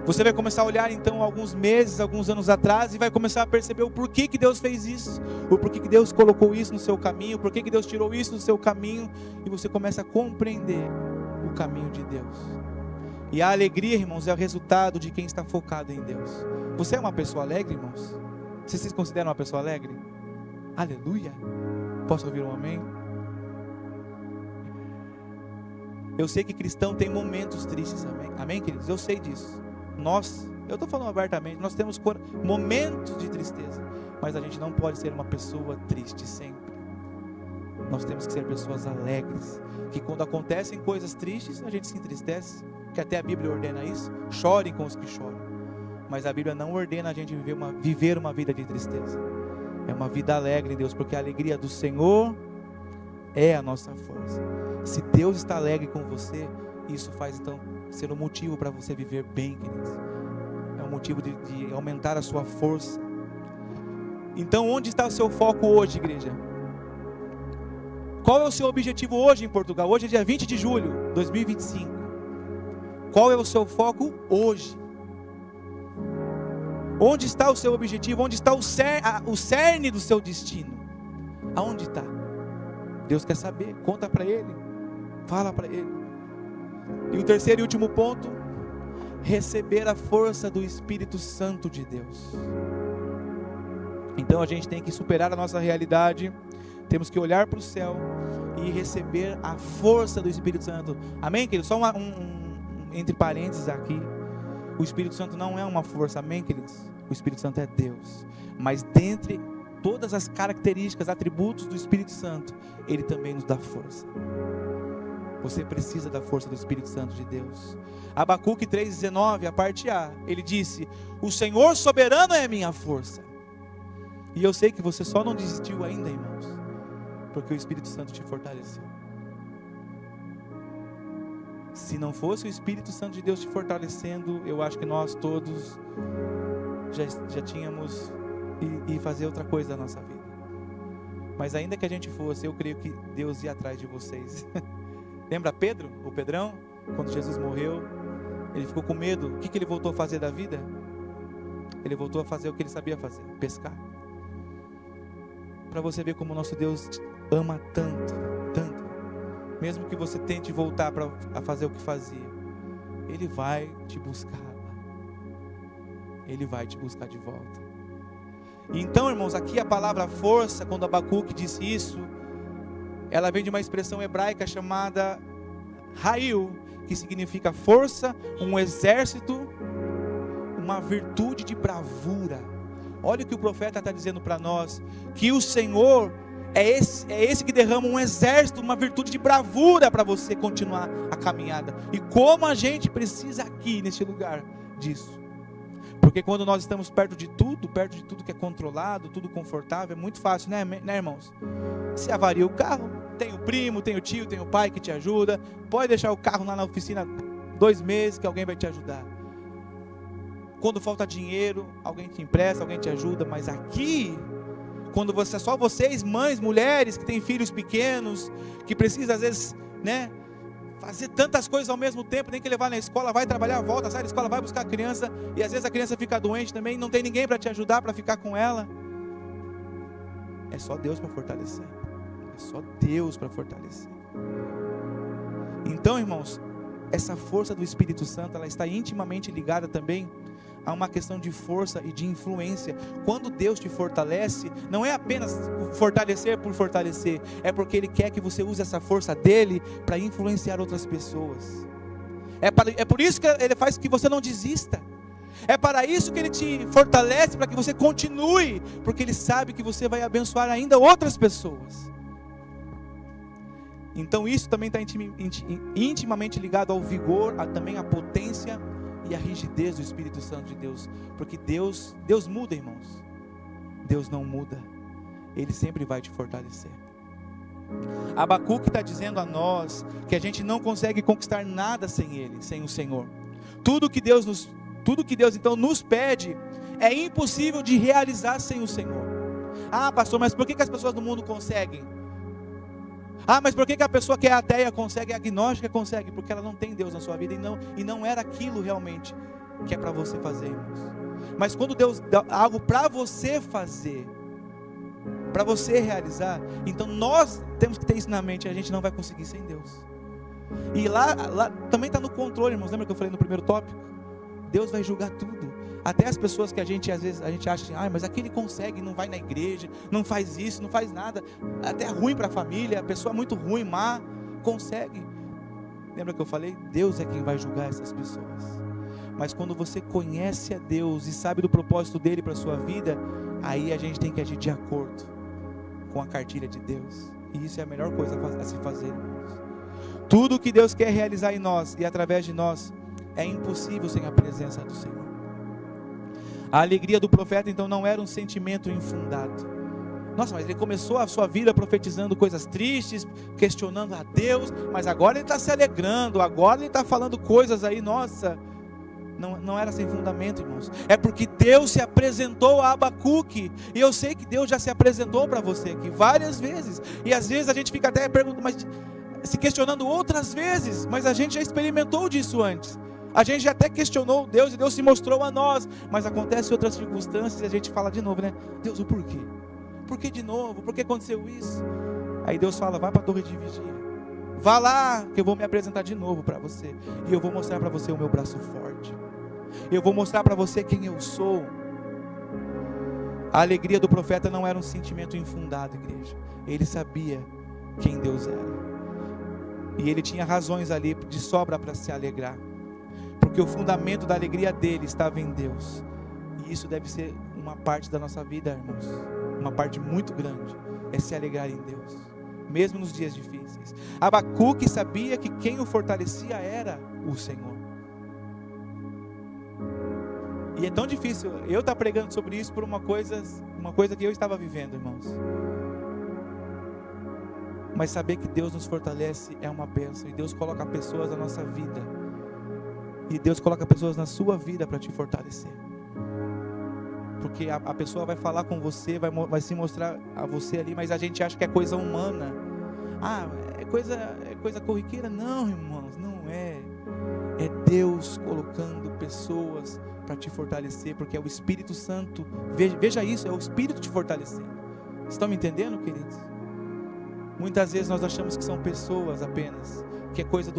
Você vai começar a olhar então alguns meses, alguns anos atrás, e vai começar a perceber o porquê que Deus fez isso, o porquê que Deus colocou isso no seu caminho, o porquê que Deus tirou isso do seu caminho, e você começa a compreender o caminho de Deus. E a alegria, irmãos, é o resultado de quem está focado em Deus. Você é uma pessoa alegre, irmãos? Vocês se consideram uma pessoa alegre? Aleluia! Posso ouvir um amém? Eu sei que cristão tem momentos tristes, amém? Amém, queridos? Eu sei disso. Eu estou falando abertamente, nós temos momentos de tristeza, mas a gente não pode ser uma pessoa triste sempre. Nós temos que ser pessoas alegres, que quando acontecem coisas tristes, a gente se entristece, que até a Bíblia ordena isso, chorem com os que choram, mas a Bíblia não ordena a gente viver uma vida de tristeza, é uma vida alegre em Deus, porque a alegria do Senhor é a nossa força. Se Deus está alegre com você, isso faz então ser um motivo para você viver bem, queridos, é um motivo de aumentar a sua força. Então onde está o seu foco hoje, igreja? Qual é o seu objetivo hoje em Portugal? Hoje é dia 20 de julho de 2025. Qual é o seu foco hoje? Onde está o seu objetivo? Onde está o cerne do seu destino? Aonde está? Deus quer saber, conta para Ele, fala para Ele. E o terceiro e último ponto, receber a força do Espírito Santo de Deus. Então a gente tem que superar a nossa realidade, temos que olhar para o céu e receber a força do Espírito Santo. Amém, queridos? Só entre parênteses aqui, o Espírito Santo não é uma força, amém, queridos? O Espírito Santo é Deus, mas dentre todas as características, atributos do Espírito Santo, Ele também nos dá força. Você precisa da força do Espírito Santo de Deus. Abacuque 3,19, a parte A, ele disse: o Senhor soberano é a minha força. E eu sei que você só não desistiu ainda, irmãos, porque o Espírito Santo te fortaleceu. Se não fosse o Espírito Santo de Deus te fortalecendo, eu acho que nós todos já tínhamos e fazer outra coisa da nossa vida. Mas ainda que a gente fosse, eu creio que Deus ia atrás de vocês. Lembra Pedro, o Pedrão, quando Jesus morreu, ele ficou com medo. O que ele voltou a fazer da vida? Ele voltou a fazer o que ele sabia fazer, pescar. Para você ver como o nosso Deus te ama tanto, tanto. Mesmo que você tente voltar a fazer o que fazia, Ele vai te buscar lá. Ele vai te buscar de volta. E então, irmãos, aqui a palavra força, quando Abacuque disse isso, ela vem de uma expressão hebraica chamada Rail, que significa força, um exército, uma virtude de bravura. Olha o que o profeta está dizendo para nós, que o Senhor é esse que derrama um exército, uma virtude de bravura para você continuar a caminhada. E como a gente precisa aqui nesse lugar disso. Porque quando nós estamos perto de tudo que é controlado, tudo confortável, é muito fácil, né irmãos? Se avaria o carro, tem o primo, tem o tio, tem o pai que te ajuda. Pode deixar o carro lá na oficina 2 meses que alguém vai te ajudar. Quando falta dinheiro, alguém te empresta, alguém te ajuda. Mas aqui, quando só vocês, mães, mulheres que têm filhos pequenos, que precisam às vezes, né, fazer tantas coisas ao mesmo tempo, tem que levar na escola, vai trabalhar, volta, sai da escola, vai buscar a criança, e às vezes a criança fica doente também, não tem ninguém para te ajudar, para ficar com ela. É só Deus para fortalecer. É só Deus para fortalecer. Então, irmãos, essa força do Espírito Santo, ela está intimamente ligada também a uma questão de força e de influência. Quando Deus te fortalece, não é apenas fortalecer por fortalecer, é porque Ele quer que você use essa força dEle para influenciar outras pessoas. É por isso que Ele faz que você não desista. É para isso que Ele te fortalece, para que você continue, porque Ele sabe que você vai abençoar ainda outras pessoas. Então isso também está intimamente ligado ao vigor, também à potência e à rigidez do Espírito Santo de Deus. Porque Deus muda, irmãos. Deus não muda. Ele sempre vai te fortalecer. Abacuque está dizendo a nós que a gente não consegue conquistar nada sem Ele, sem o Senhor. Tudo que Deus então nos pede é impossível de realizar sem o Senhor. Ah, pastor, mas por que as pessoas do mundo conseguem? Ah, mas por que a pessoa que é ateia consegue, a agnóstica consegue? Porque ela não tem Deus na sua vida e não era aquilo realmente que é para você fazer, irmãos. Mas quando Deus dá algo para você fazer, para você realizar, então nós temos que ter isso na mente, a gente não vai conseguir sem Deus. E lá também está no controle, irmãos. Lembra que eu falei no primeiro tópico? Deus vai julgar tudo. Até as pessoas que às vezes a gente acha assim, mas aquele consegue, não vai na igreja, não faz isso, não faz nada, até é ruim para a família, a pessoa é muito ruim, má, consegue. Lembra que eu falei? Deus é quem vai julgar essas pessoas. Mas quando você conhece a Deus e sabe do propósito dele para a sua vida, aí a gente tem que agir de acordo com a cartilha de Deus. E isso é a melhor coisa a se fazer, irmãos. Tudo o que Deus quer realizar em nós e através de nós é impossível sem a presença do Senhor. A alegria do profeta então não era um sentimento infundado. Nossa, mas ele começou a sua vida profetizando coisas tristes, questionando a Deus, mas agora ele está se alegrando, agora ele está falando coisas aí, nossa. Não era sem fundamento, irmãos. É porque Deus se apresentou a Abacuque. E eu sei que Deus já se apresentou para você aqui várias vezes. E às vezes a gente fica até perguntando, mas se questionando outras vezes, mas a gente já experimentou disso antes. A gente já até questionou Deus e Deus se mostrou a nós, mas acontece outras circunstâncias e a gente fala de novo, né? Deus, o porquê? Por que de novo? Por que aconteceu isso? Aí Deus fala, vai para a torre de vigia. Vá lá, que eu vou me apresentar de novo para você. E eu vou mostrar para você o meu braço forte. Eu vou mostrar para você quem eu sou. A alegria do profeta não era um sentimento infundado, igreja. Ele sabia quem Deus era. E ele tinha razões ali de sobra para se alegrar. Porque o fundamento da alegria dele estava em Deus. E isso deve ser uma parte da nossa vida, irmãos. Uma parte muito grande é se alegrar em Deus, mesmo nos dias difíceis. Abacuque sabia que quem o fortalecia era o Senhor. E é tão difícil eu estar pregando sobre isso por uma coisa que eu estava vivendo, irmãos. Mas saber que Deus nos fortalece é uma bênção. E Deus coloca pessoas na nossa vida. E Deus coloca pessoas na sua vida para te fortalecer. Porque a pessoa vai falar com você, vai se mostrar a você ali, mas a gente acha que é coisa humana. Ah, é coisa corriqueira. Não, irmãos, não é. É Deus colocando pessoas para te fortalecer, porque é o Espírito Santo. Veja isso, é o Espírito te fortalecendo. Estão me entendendo, queridos? Muitas vezes nós achamos que são pessoas apenas, que é coisa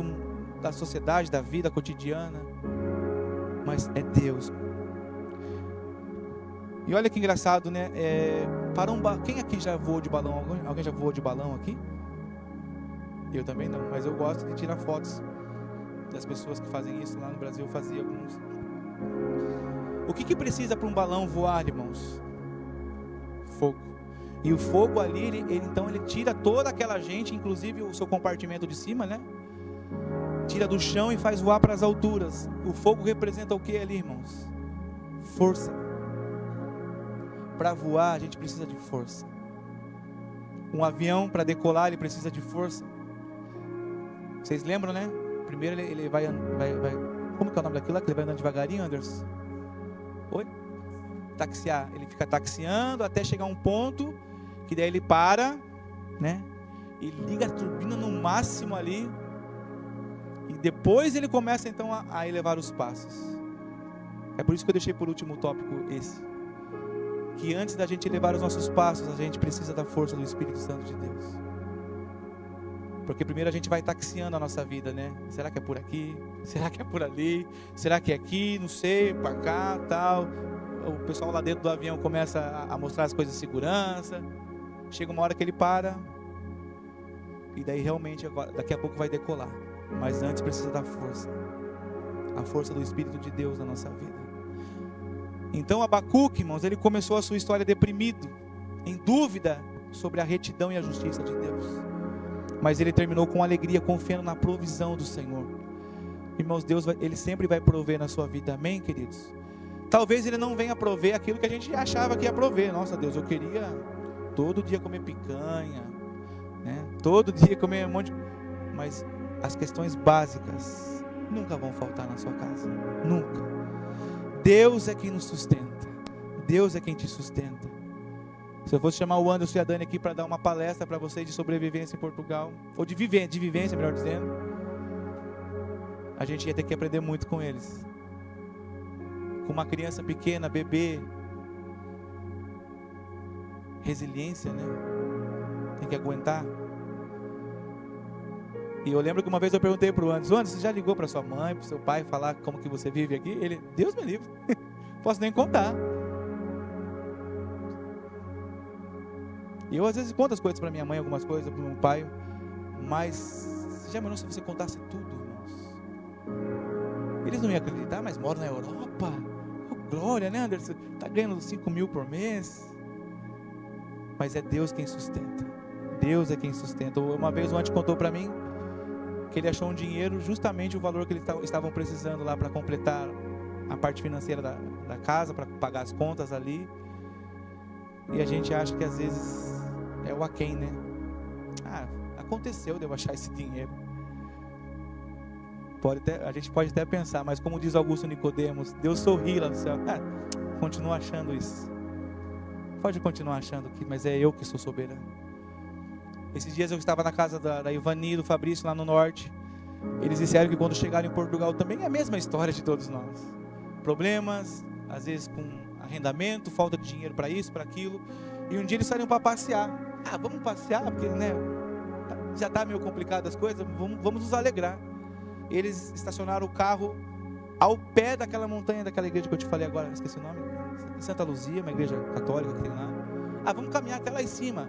da sociedade, da vida cotidiana, mas é Deus. E olha que engraçado, né? Quem aqui já voou de balão? Alguém já voou de balão aqui? Eu também não, mas eu gosto de tirar fotos das pessoas que fazem isso. Lá no Brasil eu fazia alguns. O que precisa para um balão voar, irmãos? Fogo. E o fogo ali, então ele tira toda aquela gente, inclusive o seu compartimento de cima, né? Tira do chão e faz voar para as alturas. O fogo representa o que ali, irmãos? Força. Para voar a gente precisa de força. Um avião para decolar ele precisa de força. Vocês lembram, né? Primeiro ele vai como que é o nome daquilo? Que ele vai andando devagarinho, Anderson? Oi? Taxiar. Ele fica taxiando até chegar a um ponto que daí ele para, né? E liga a turbina no máximo ali. E depois ele começa então a elevar os passos. É por isso que eu deixei por último o tópico esse. Que antes da gente elevar os nossos passos, a gente precisa da força do Espírito Santo de Deus. Porque primeiro a gente vai taxiando a nossa vida, né? Será que é por aqui? Será que é por ali? Será que é aqui? Não sei, para cá, tal. O pessoal lá dentro do avião começa a mostrar as coisas de segurança. Chega uma hora que ele para. E daí realmente, daqui a pouco vai decolar. Mas antes precisa da força. A força do Espírito de Deus na nossa vida. Então Abacuque, irmãos, ele começou a sua história deprimido, em dúvida sobre a retidão e a justiça de Deus. Mas ele terminou com alegria, confiando na provisão do Senhor. Irmãos, Deus ele sempre vai prover na sua vida, amém, queridos? Talvez ele não venha prover aquilo que a gente achava que ia prover. Nossa, Deus, eu queria todo dia comer picanha, né? Todo dia comer um monte de... Mas as questões básicas nunca vão faltar na sua casa, nunca. Deus é quem nos sustenta. Deus é quem te sustenta. Se eu fosse chamar o Anderson e a Dani aqui para dar uma palestra para vocês de sobrevivência em Portugal, ou de vivência, melhor dizendo, a gente ia ter que aprender muito com eles. Com uma criança pequena, bebê, resiliência, né? Tem que aguentar. E eu lembro que uma vez eu perguntei para o Anderson, você já ligou para sua mãe, para o seu pai, falar como que você vive aqui? Ele, Deus me livre, posso nem contar. E eu às vezes conto as coisas para minha mãe, algumas coisas, para o meu pai, mas você já imaginou se você contasse tudo, irmãos? Eles não iam acreditar, mas moram na Europa. Oh, glória, né, Anderson? Está ganhando 5 mil por mês. Mas é Deus quem sustenta. Deus é quem sustenta. Uma vez o Ante contou para mim que ele achou um dinheiro, justamente o valor que eles estavam precisando lá para completar a parte financeira da casa, para pagar as contas ali. E a gente acha que às vezes é o aquém, né? Aconteceu de eu achar esse dinheiro. A gente pode até pensar, mas como diz Augusto Nicodemos, Deus sorri lá no céu. Continua achando isso. Pode continuar achando que, mas é eu que sou soberano. Esses dias eu estava na casa da Ivani, do Fabrício, lá no norte. Eles disseram que quando chegaram em Portugal também é a mesma história de todos nós. Problemas, às vezes com arrendamento, falta de dinheiro para isso, para aquilo. E um dia eles saíram para passear. Vamos passear, porque já está meio complicado as coisas, vamos nos alegrar. Eles estacionaram o carro ao pé daquela montanha, daquela igreja que eu te falei agora, esqueci o nome, Santa Luzia, uma igreja católica que tem lá. Vamos caminhar até lá em cima.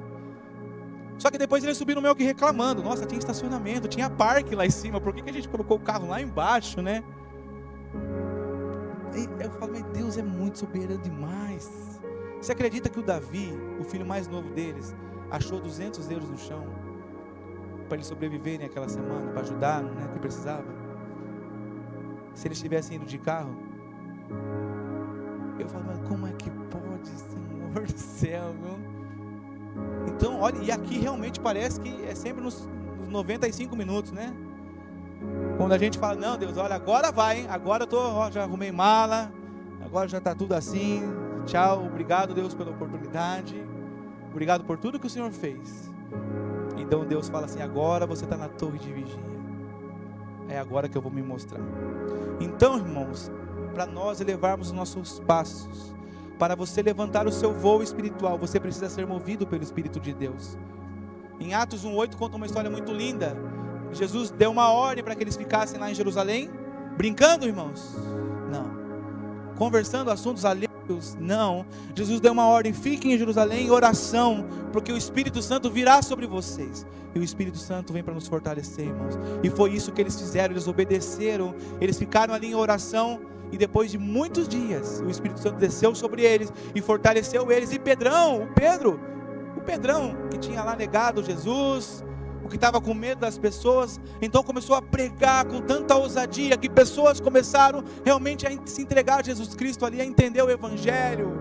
Só que depois eles subiram meio que reclamando. Nossa, tinha estacionamento, tinha parque lá em cima, por que a gente colocou o carro lá embaixo, né? E eu falo, mas Deus é muito soberano demais. Você acredita que o Davi, o filho mais novo deles, achou 200 euros no chão para eles sobreviverem aquela semana, para ajudar, né, que precisava? Se eles tivessem ido de carro, eu falo, mas como é que pode, Senhor do céu, viu? Então, olha, e aqui realmente parece que é sempre nos 95 minutos, né? Quando a gente fala, não, Deus, olha, agora vai, hein? Agora eu já arrumei mala, agora já está tudo assim, tchau, obrigado, Deus, pela oportunidade, obrigado por tudo que o Senhor fez. Então Deus fala assim, agora você está na torre de vigia, é agora que eu vou me mostrar. Então, irmãos, para nós elevarmos os nossos passos, para você levantar o seu voo espiritual, você precisa ser movido pelo Espírito de Deus. Em Atos 1:8 conta uma história muito linda. Jesus deu uma ordem para que eles ficassem lá em Jerusalém, brincando, irmãos? Não. Conversando assuntos alheios? Não. Jesus deu uma ordem, fiquem em Jerusalém em oração, porque o Espírito Santo virá sobre vocês. E o Espírito Santo vem para nos fortalecer, irmãos. E foi isso que eles fizeram, eles obedeceram, eles ficaram ali em oração. E depois de muitos dias, o Espírito Santo desceu sobre eles e fortaleceu eles. E o Pedrão, que tinha lá negado Jesus, o que estava com medo das pessoas, então começou a pregar com tanta ousadia, que pessoas começaram realmente a se entregar a Jesus Cristo ali, a entender o Evangelho.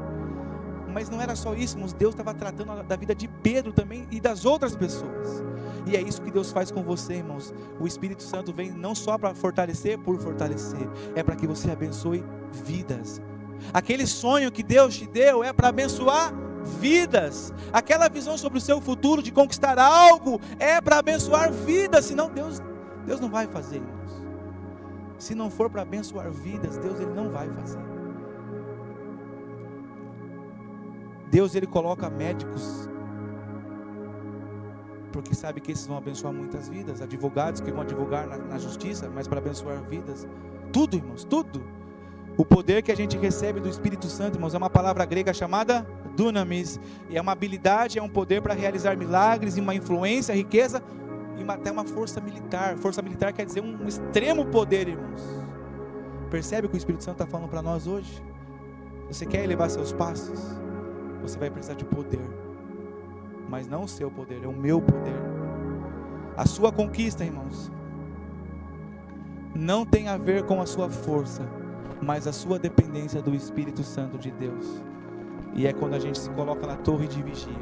Mas não era só isso, irmãos, Deus estava tratando da vida de Pedro também e das outras pessoas. E é isso que Deus faz com você, irmãos. O Espírito Santo vem não só para fortalecer por fortalecer, é para que você abençoe vidas. Aquele sonho que Deus te deu é para abençoar vidas. Aquela visão sobre o seu futuro de conquistar algo é para abençoar vidas. Senão Deus não vai fazer, irmãos. Se não for para abençoar vidas, Deus ele não vai fazer. Deus ele coloca médicos porque sabe que esses vão abençoar muitas vidas, advogados que vão advogar na justiça, mas para abençoar vidas. Tudo, irmãos, tudo. O poder que a gente recebe do Espírito Santo, irmãos, é uma palavra grega chamada dunamis, e é uma habilidade, é um poder para realizar milagres, e uma influência, riqueza, e até uma força militar. Força militar quer dizer um extremo poder, irmãos. Percebe o que o Espírito Santo está falando para nós hoje? Você quer elevar seus passos? Você vai precisar de poder, mas não o seu poder, é o meu poder. A sua conquista, irmãos, não tem a ver com a sua força, mas a sua dependência do Espírito Santo de Deus. E é quando a gente se coloca na torre de vigia,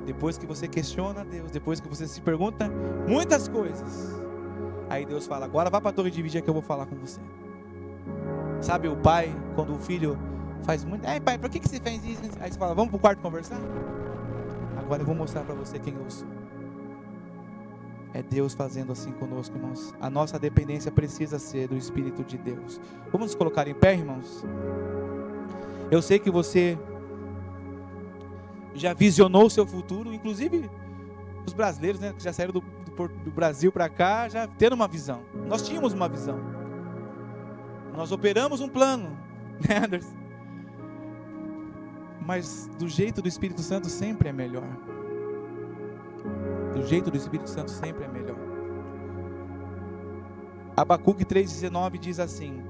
depois que você questiona Deus, depois que você se pergunta muitas coisas, aí Deus fala, agora vá para a torre de vigia que eu vou falar com você. Sabe o pai, quando o filho faz muito, pai, por que você fez isso? Aí você fala, vamos para o quarto conversar? Agora eu vou mostrar para você quem eu sou. É Deus fazendo assim conosco, irmãos. A nossa dependência precisa ser do Espírito de Deus. Vamos nos colocar em pé, irmãos? Eu sei que você já visionou o seu futuro, inclusive os brasileiros, né, que já saíram do Brasil para cá, já tendo uma visão. Nós tínhamos uma visão. Nós operamos um plano, né, Anderson? Mas do jeito do Espírito Santo sempre é melhor. Do jeito do Espírito Santo sempre é melhor. Abacuque 3,19 diz assim: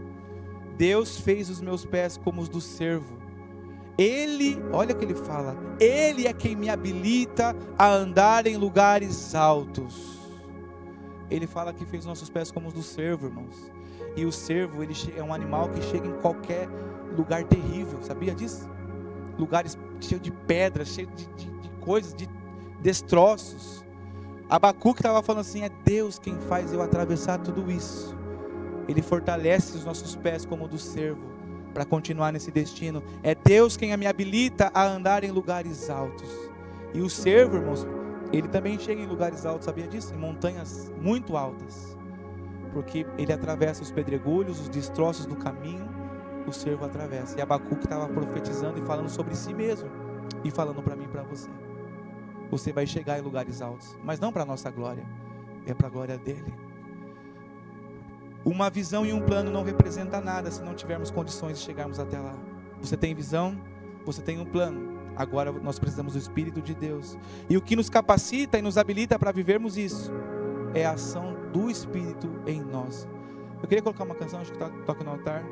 Deus fez os meus pés como os do cervo, Ele, olha o que ele fala, Ele é quem me habilita a andar em lugares altos. Ele fala que fez nossos pés como os do cervo, irmãos. E o cervo, ele é um animal que chega em qualquer lugar terrível, sabia disso? Lugares cheios de pedras, cheios de coisas, de destroços. Abacuque estava falando assim, é Deus quem faz eu atravessar tudo isso. Ele fortalece os nossos pés como o do cervo, para continuar nesse destino. É Deus quem me habilita a andar em lugares altos. E o cervo, irmãos, ele também chega em lugares altos, sabia disso? Em montanhas muito altas. Porque ele atravessa os pedregulhos, os destroços do caminho, o cervo atravessa. E Abacuque estava profetizando e falando sobre si mesmo. E falando para mim e para você. Você vai chegar em lugares altos. Mas não para a nossa glória. É para a glória dele. Uma visão e um plano não representa nada se não tivermos condições de chegarmos até lá. Você tem visão, você tem um plano. Agora nós precisamos do Espírito de Deus. E o que nos capacita e nos habilita para vivermos isso é a ação do Espírito em nós. Eu queria colocar uma canção, acho que toca no altar.